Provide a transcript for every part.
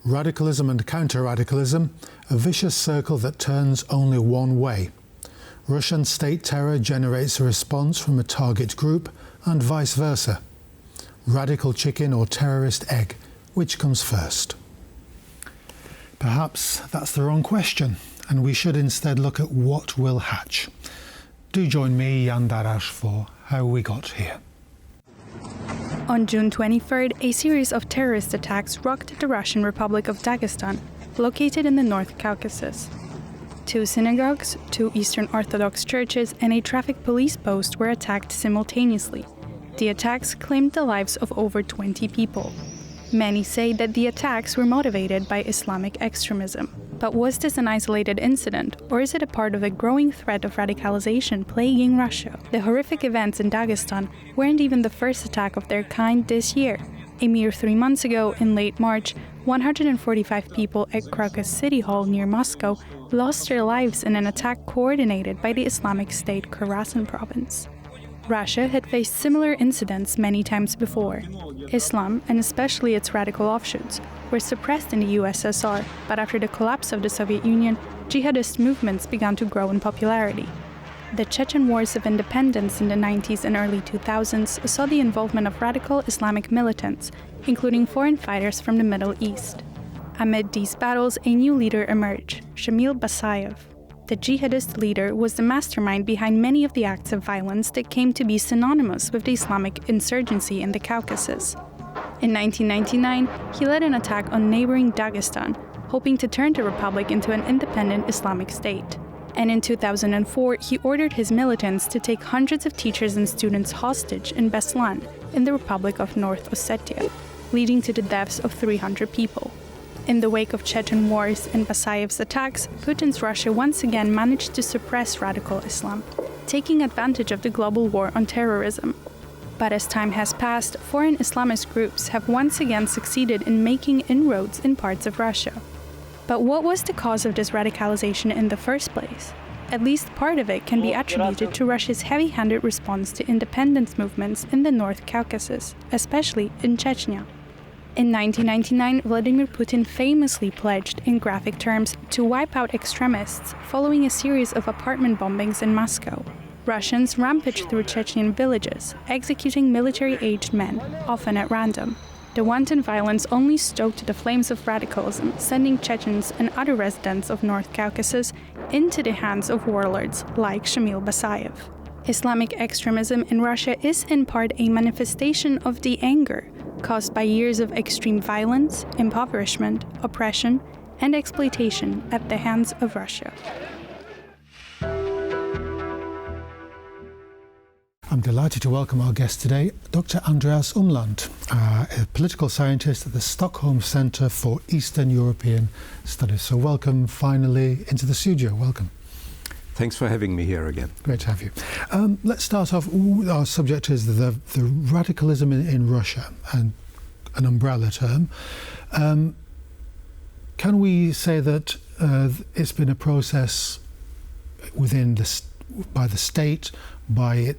Radicalism and counter-radicalism, a vicious circle that turns only one way. Russian state terror generates a response from a target group and vice versa. Radical chicken or terrorist egg, which comes first? Perhaps that's the wrong question, and we should instead look at what will hatch. Do join me, Jan Darasz, for How We Got Here. On June 23rd, a series of terrorist attacks rocked the Russian Republic of Dagestan, located in the North Caucasus. 2 synagogues, 2 Eastern Orthodox churches, and a traffic police post were attacked simultaneously. The attacks claimed the lives of over 20 people. Many say that the attacks were motivated by Islamic extremism. But was this an isolated incident, or is it a part of a growing threat of radicalization plaguing Russia? The horrific events in Dagestan weren't even the first attack of their kind this year. A mere 3 months ago, in late March, 145 people at Crocus City Hall near Moscow lost their lives in an attack coordinated by the Islamic State Khorasan province. Russia had faced similar incidents many times before. Islam, and especially its radical offshoots, were suppressed in the USSR, but after the collapse of the Soviet Union, jihadist movements began to grow in popularity. The Chechen Wars of Independence in the 90s and early 2000s saw the involvement of radical Islamic militants, including foreign fighters from the Middle East. Amid these battles, a new leader emerged, Shamil Basayev. The jihadist leader was the mastermind behind many of the acts of violence that came to be synonymous with the Islamic insurgency in the Caucasus. In 1999, he led an attack on neighboring Dagestan, hoping to turn the republic into an independent Islamic state. And in 2004, he ordered his militants to take hundreds of teachers and students hostage in Beslan, in the Republic of North Ossetia, leading to the deaths of 300 people. In the wake of Chechen wars and Basayev's attacks, Putin's Russia once again managed to suppress radical Islam, taking advantage of the global war on terrorism. But as time has passed, foreign Islamist groups have once again succeeded in making inroads in parts of Russia. But what was the cause of this radicalization in the first place? At least part of it can be attributed to Russia's heavy-handed response to independence movements in the North Caucasus, especially in Chechnya. In 1999, Vladimir Putin famously pledged, in graphic terms, to wipe out extremists following a series of apartment bombings in Moscow. Russians rampaged through Chechen villages, executing military-aged men, often at random. The wanton violence only stoked the flames of radicalism, sending Chechens and other residents of North Caucasus into the hands of warlords like Shamil Basayev. Islamic extremism in Russia is in part a manifestation of the anger caused by years of extreme violence, impoverishment, oppression, and exploitation at the hands of Russia. I'm delighted to welcome our guest today, Dr. Andreas Umland, a political scientist at the Stockholm Center for Eastern European Studies. So welcome finally into the studio. Welcome. Thanks for having me here again. Great to have you. Let's start off. Our subject is the radicalism in Russia, and an umbrella term. Can we say that it's been a process within by the state, by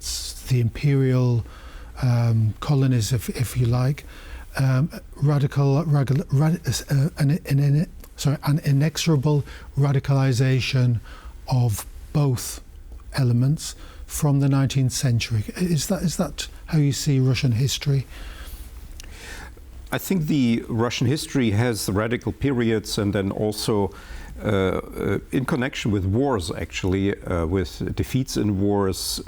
the imperial colonies, if you like, an inexorable radicalization of both elements from the 19th century? Is that how you see Russian history? I think the Russian history has radical periods, and then also in connection with wars, actually, with defeats in wars,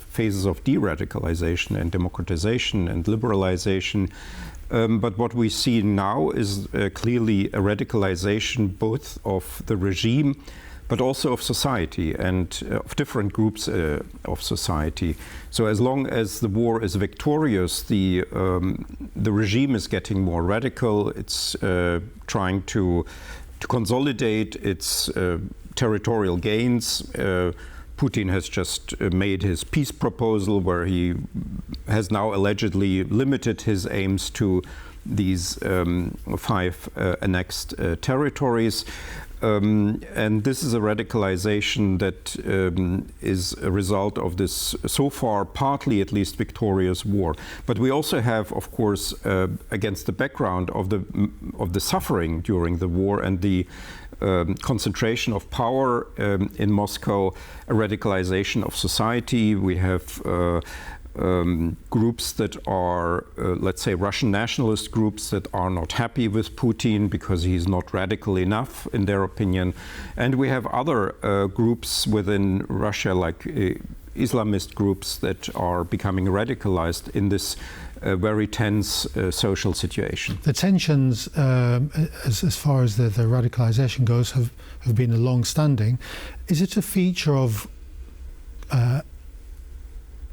phases of de-radicalization and democratization and liberalization. But what we see now is clearly a radicalization both of the regime but also of society and of different groups of society. So as long as the war is victorious, the regime is getting more radical. It's trying to consolidate its territorial gains. Putin has just made his peace proposal, where he has now allegedly limited his aims to these 5 annexed territories. And this is a radicalization that is a result of this, so far, partly at least victorious war. But we also have, of course, against the background of the suffering during the war and the concentration of power in Moscow, a radicalization of society. We have groups that are, let's say, Russian nationalist groups that are not happy with Putin because he's not radical enough, in their opinion. And we have other groups within Russia, like Islamist groups, that are becoming radicalized in this very tense social situation. The tensions, as far as the radicalization goes, have been a long-standing. Is it a feature of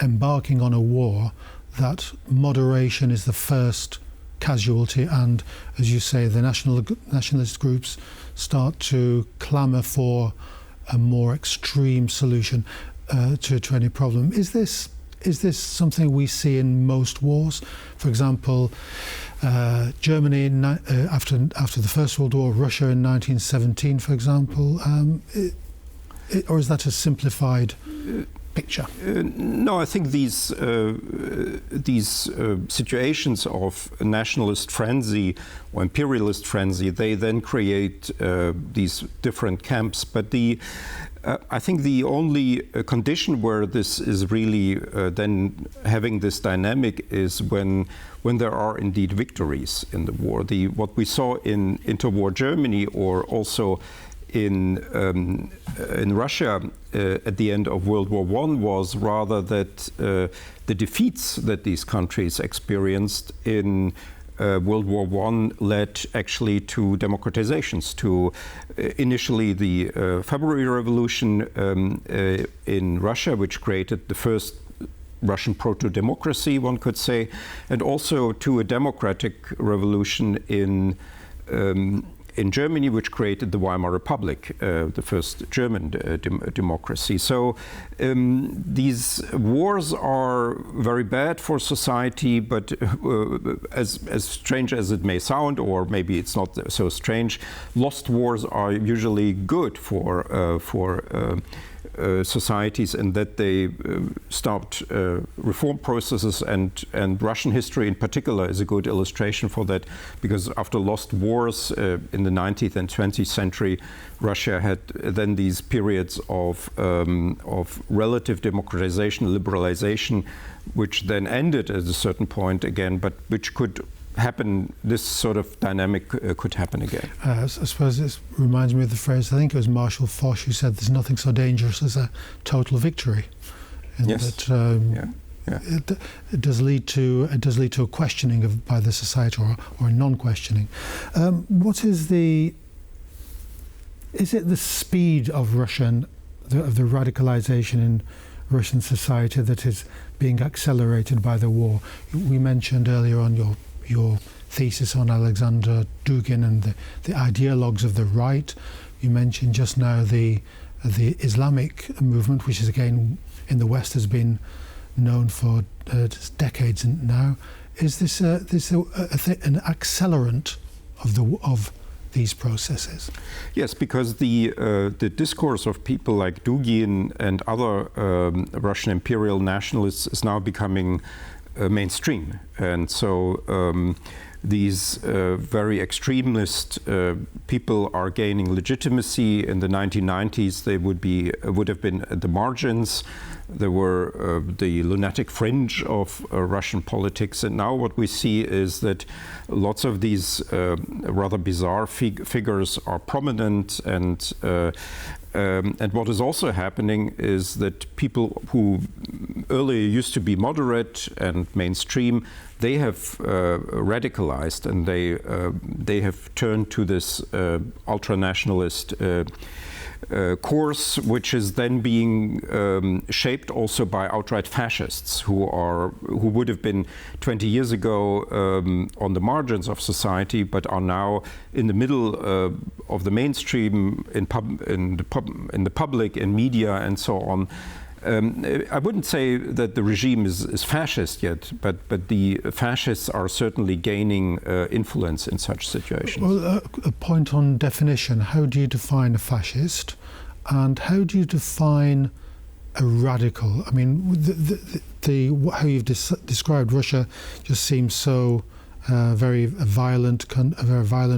embarking on a war that moderation is the first casualty, and, as you say, the nationalist groups start to clamour for a more extreme solution to any problem? Is this something we see in most wars? For example, Germany after the First World War, Russia in 1917, for example, or is that a simplified picture? No, I think these situations of nationalist frenzy or imperialist frenzy, they then create these different camps. But I think the only condition where this is really then having this dynamic is when there are indeed victories in the war. What we saw in interwar Germany, or also in Russia at the end of World War I, was rather that the defeats that these countries experienced in World War I led actually to democratizations, to initially the February Revolution in Russia, which created the first Russian proto-democracy, one could say, and also to a democratic revolution in Germany, which created the Weimar Republic, the first German democracy. So these wars are very bad for society, but as strange as it may sound, or maybe it's not so strange, lost wars are usually good for societies, and that they start reform processes, and Russian history in particular is a good illustration for that, because after lost wars in the 19th and 20th century, Russia had then these periods of relative democratization, liberalization, which then ended at a certain point again, but which could happen, this sort of dynamic could happen again. I suppose this reminds me of the phrase, I think it was Marshall Foch who said, there's nothing so dangerous as a total victory. And yes. That it does lead to a questioning by the society, or a non-questioning. What is it the speed of the radicalization in Russian society that is being accelerated by the war? We mentioned earlier on your thesis on Alexander Dugin and the ideologues of the right. You mentioned just now the Islamic movement, which is again in the West has been known for decades now. Is this an accelerant of these processes? Yes, because the discourse of people like Dugin and other Russian imperial nationalists is now becoming mainstream, and so these very extremist people are gaining legitimacy. In the 1990s, they would have been at the margins. They were the lunatic fringe of Russian politics, and now what we see is that lots of these rather bizarre figures are prominent, and what is also happening is that people who earlier used to be moderate and mainstream, they have radicalized, and they have turned to this ultra-nationalist course, which is then being shaped also by outright fascists who would have been 20 years ago on the margins of society, but are now in the middle of the mainstream, in the public, in media, and so on. I wouldn't say that the regime is fascist yet, but the fascists are certainly gaining influence in such situations. Well, a point on definition. How do you define a fascist? And how do you define a radical? I mean, how you've described Russia just seems so a very violent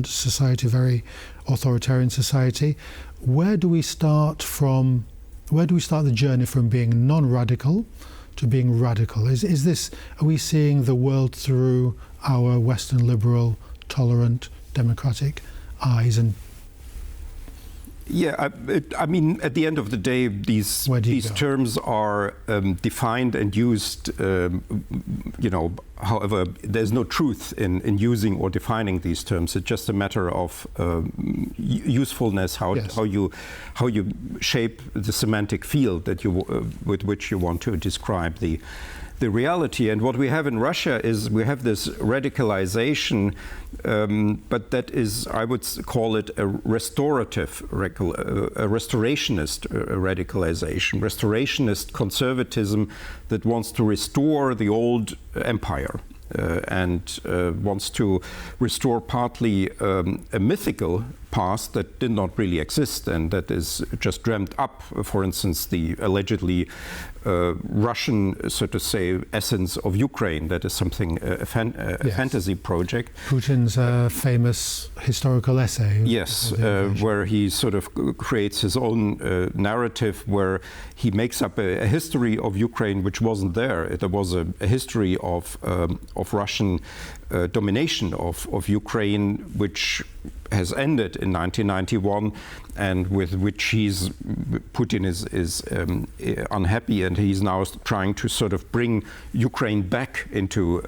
society, a very authoritarian society. Where do we start the journey from being non-radical to being radical? Are we seeing the world through our Western liberal, tolerant, democratic eyes? And yeah, I mean, at the end of the day, these terms are defined and used, however, there's no truth in using or defining these terms. It's just a matter of usefulness, how you shape the semantic field that with which you want to describe the reality. And what we have in Russia is we have this radicalization, but that is, I would call it a restorationist radicalization, restorationist conservatism that wants to restore the old empire. And wants to restore partly a mythical past that did not really exist and that is just dreamt up. For instance, the allegedly Russian, so to say, essence of Ukraine. That is something, a fantasy project. Putin's famous historical essay. Yes, where he sort of creates his own narrative where he makes up a history of Ukraine which wasn't there. There was a history of Russian domination of Ukraine, which has ended in 1991, and with which Putin is unhappy, and he's now trying to sort of bring Ukraine back into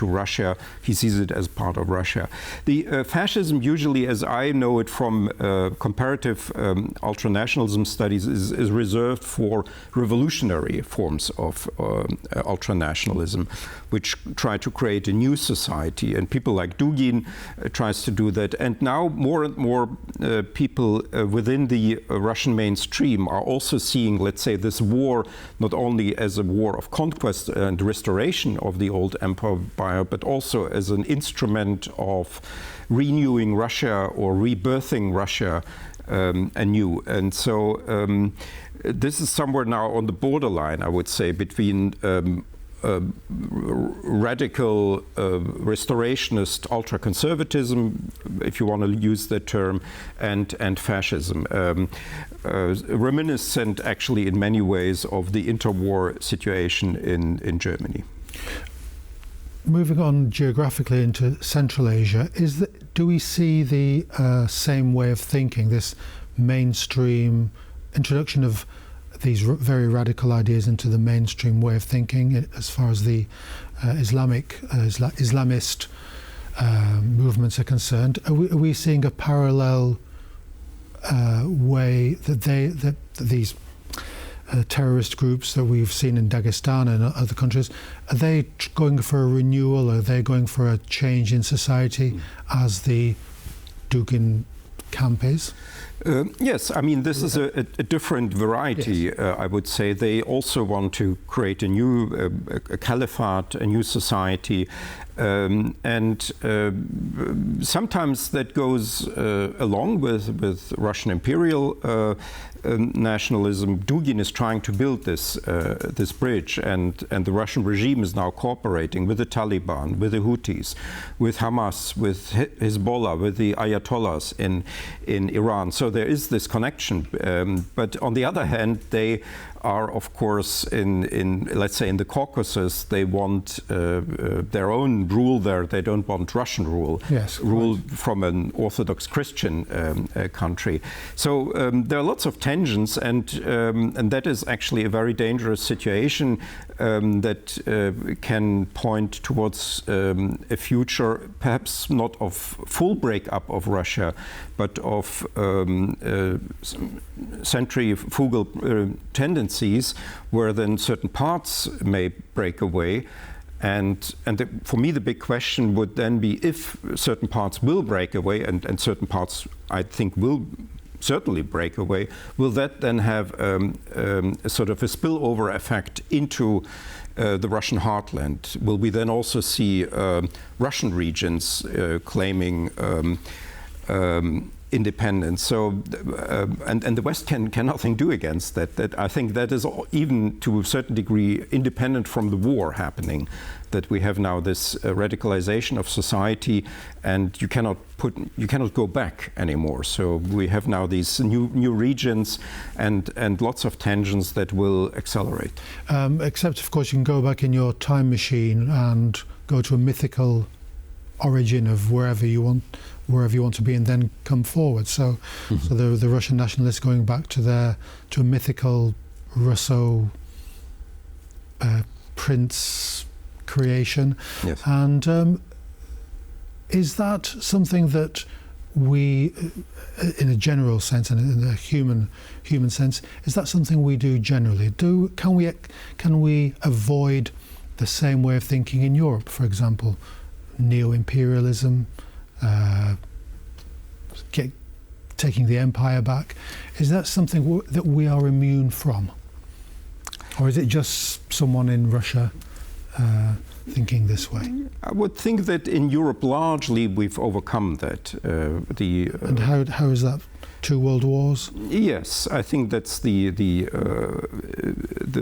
Russia. He sees it as part of Russia. The fascism, usually, as I know it from comparative ultranationalism studies, is reserved for revolutionary forms of ultranationalism, which try to create a new society. And people like Dugin tries to do that. And now more and more people within the Russian mainstream are also seeing, let's say, this war not only as a war of conquest and restoration of the old empire, but also as an instrument of renewing Russia or rebirthing Russia anew. And so this is somewhere now on the borderline, I would say, between radical restorationist ultra-conservatism, if you want to use that term, and fascism, reminiscent actually in many ways of the interwar situation in Germany. Moving on geographically into Central Asia, do we see the same way of thinking, this mainstream introduction of these very radical ideas into the mainstream way of thinking as far as the Islamist movements are concerned? Are we seeing a parallel way that these terrorist groups that we've seen in Dagestan and other countries, are they going for a renewal? Are they going for a change in society as the Dugin camp is? Yes, I mean, this is a different variety, yes. I would say. They also want to create a new a caliphate, a new society, and sometimes that goes along with Russian imperial nationalism. Dugin is trying to build this bridge, and the Russian regime is now cooperating with the Taliban, with the Houthis, with Hamas, with Hezbollah, with the Ayatollahs in Iran. So there is this connection, but on the other hand, they are, of course, in let's say in the Caucasus, they want their own rule there. They don't want Russian rule, yes, rule right. from an Orthodox Christian country. So there are lots of tensions, and that is actually a very dangerous situation that can point towards a future, perhaps not of full breakup of Russia, but of centrifugal tendencies, where then certain parts may break away. And for me, the big question would then be if certain parts will break away, and certain parts, I think, will certainly break away, will that then have a sort of a spillover effect into the Russian heartland? Will we then also see Russian regions claiming independence? So, and the West can nothing do against that. That I think that is even to a certain degree independent from the war happening. That we have now this radicalization of society, and you cannot go back anymore. So we have now these new regions and lots of tensions that will accelerate. Except, of course, you can go back in your time machine and go to a mythical origin of wherever you want to be, and then come forward. So, so the Russian nationalists going back to a mythical Russo prince creation. Yes. And is that something that we, in a general sense and in a human sense, is that something we do generally? Can we avoid the same way of thinking in Europe, for example, neoimperialism, taking the empire back? Is that something that we are immune from? Or is it just someone in Russia thinking this way? I would think that in Europe largely we've overcome that. And how is that? 2 world wars? Yes, I think that's the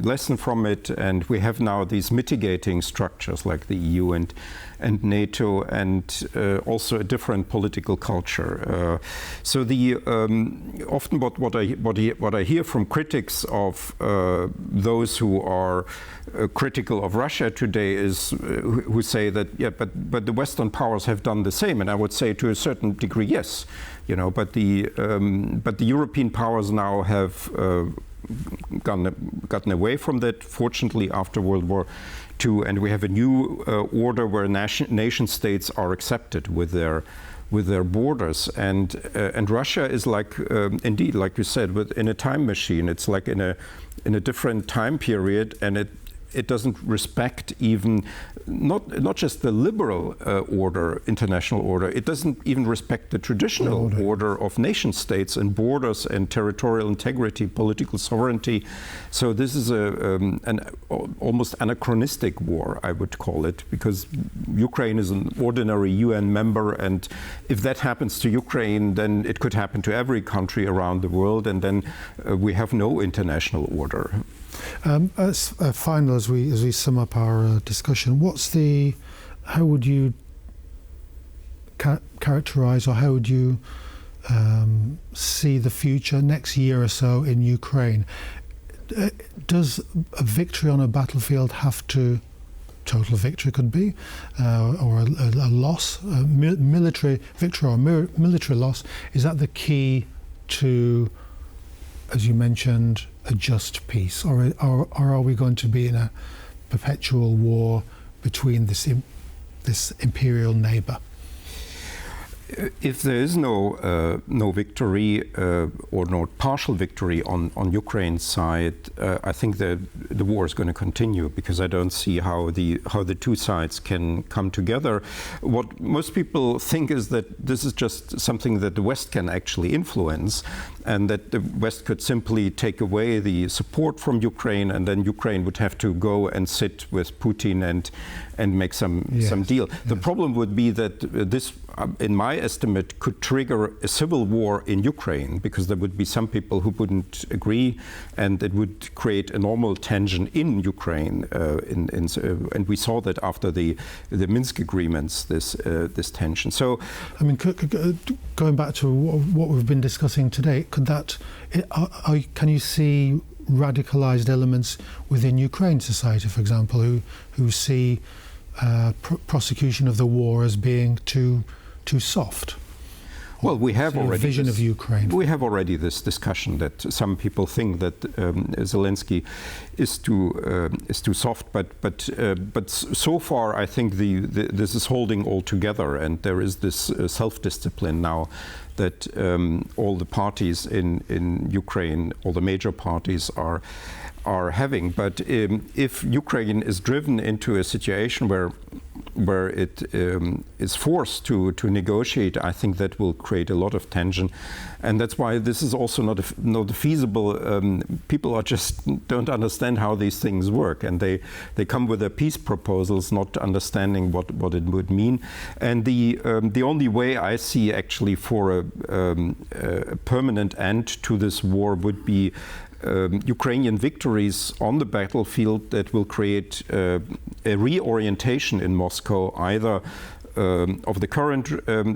lesson from it, and we have now these mitigating structures like the EU and NATO, and also a different political culture. So often what I hear from critics of those who are critical of Russia today is who say that but the Western powers have done the same, and I would say to a certain degree yes, but the European powers now have gotten away from that, fortunately, after World War II, and we have a new order where nation states are accepted with their borders, and Russia is like indeed, like you said, in a time machine. It's like in a different time period, and it doesn't respect even not just the liberal order, international order. It doesn't even respect the traditional order of nation states and borders and territorial integrity, political sovereignty. So this is an almost anachronistic war, I would call it, because Ukraine is an ordinary UN member, and if that happens to Ukraine, then it could happen to every country around the world, and then we have no international order. As final, as we sum up our discussion, how would you characterize, or how would you see the future next year or so in Ukraine? Does a victory on a battlefield have to, total victory could be, or a loss, a military victory or military loss, is that the key to, as you mentioned, a just peace, or are we going to be in a perpetual war between this imperial neighbor? If there is no victory or no partial victory on Ukraine's side, I think the war is going to continue, because I don't see how the two sides can come together. What most people think is that this is just something that the West can actually influence, and that the West could simply take away the support from Ukraine, and then Ukraine would have to go and sit with Putin and make some deal. Yes. The problem would be that this, in my estimate, could trigger a civil war in Ukraine, because there would be some people who wouldn't agree, and it would create a normal tension in Ukraine. And we saw that after the Minsk agreements, this tension. So, I mean, going back to what we've been discussing today, can you see radicalized elements within Ukraine society, for example, who see prosecution of the war as being too soft? Well, we have already vision of Ukraine. We have already this discussion that some people think that Zelensky is too soft, but so far I think this is holding all together, and there is this self-discipline now that all the parties in Ukraine, all the major parties are having. But if Ukraine is driven into a situation where where it is forced to negotiate, I think that will create a lot of tension. And that's why this is also not feasible. People are just don't understand how these things work, and they come with their peace proposals, not understanding what it would mean. And the only way I see actually for a permanent end to this war would be Ukrainian victories on the battlefield that will create a reorientation in Moscow, either of the current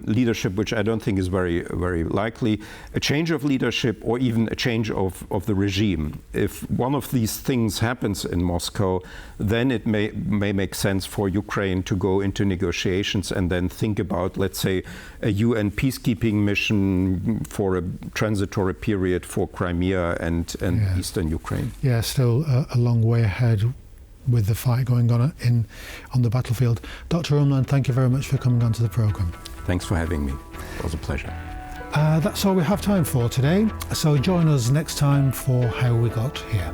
leadership, which I don't think is very, very likely, a change of leadership, or even a change of the regime. If one of these things happens in Moscow, then it may make sense for Ukraine to go into negotiations and then think about, let's say, a UN peacekeeping mission for a transitory period for Crimea and Eastern Ukraine. Yeah, still a long way ahead with the fight going on the battlefield. Dr. Umland, thank you very much for coming onto the programme. Thanks for having me. It was a pleasure. That's all we have time for today, so join us next time for How We Got Here.